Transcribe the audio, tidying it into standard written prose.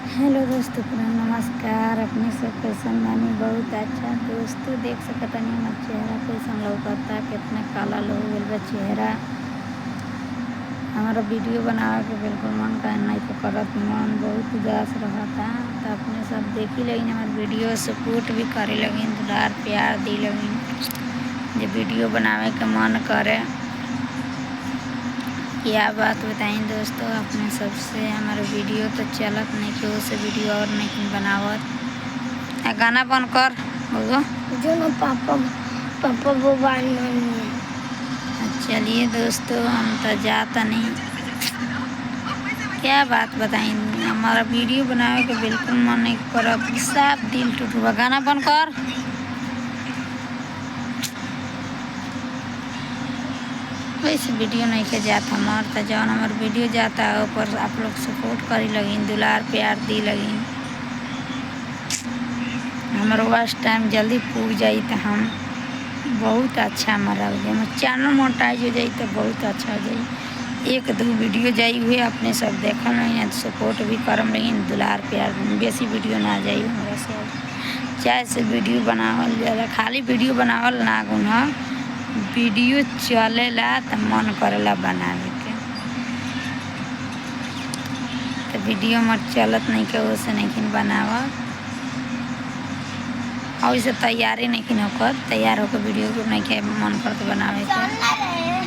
Hello दोस्तों, पुनः नमस्कार। अपने सब कैसन बानी? बहुत अच्छा दोस्तों, देख सकतनी हमार चेहरा कैसन लौकता, कितना काला हो गइल बा चेहरा। हमारा वीडियो बनावे के बिल्कुल मन काहे नहीं तो करत, मन बहुत उदास रहता। तो अपने सब देखी लगिन हमार वीडियो, सपोर्ट भी करे लगिन, दुलार प्यार दी लगिन। जो वीडियो बनावे के मन करे, क्या बात बताएं दोस्तों, अपने सबसे हमारा वीडियो तो चलत नहीं कि उसे वीडियो और नहीं बनावत। गाना बंद कर बोलो जो ना पापा पापा वो चलिए दोस्तों, हम तो जाता नहीं। क्या बात बताएं, हमारा वीडियो बनावे के बिल्कुल मन नहीं करत, साफ दिल टूटवा। गाना बंद कर। वैसे वीडियो नहीं के जाता हमार, तो जौन हमार वीडियो जाता है ऊपर आप लोग सपोर्ट करी लगिन, दुलार प्यार दी लगिन। हमारा वॉच टाइम जल्दी पूग जाई तो हम बहुत अच्छा हमारा हो जाए, हमारा चैनल मोनेटाइज हो जाई तो बहुत अच्छा हो जाई। एक दो वीडियो जाई हुए अपने सब देखल नहीं, सपोर्ट भी करम लेकिन दुलार प्यार बेसी वीडियो ना जाई हमारा से। चाहे से वीडियो बनावल जाला, खाली वीडियो बनावल ना गुना, वीडियो चलेला तो मन करेला बनावे के। तो वीडियो मत चलत नहीं के उसे नहीं बनावत, और इसे तैयारी नहीं होकर, तैयार होकर वीडियो को नहीं के मन करते बनावे के।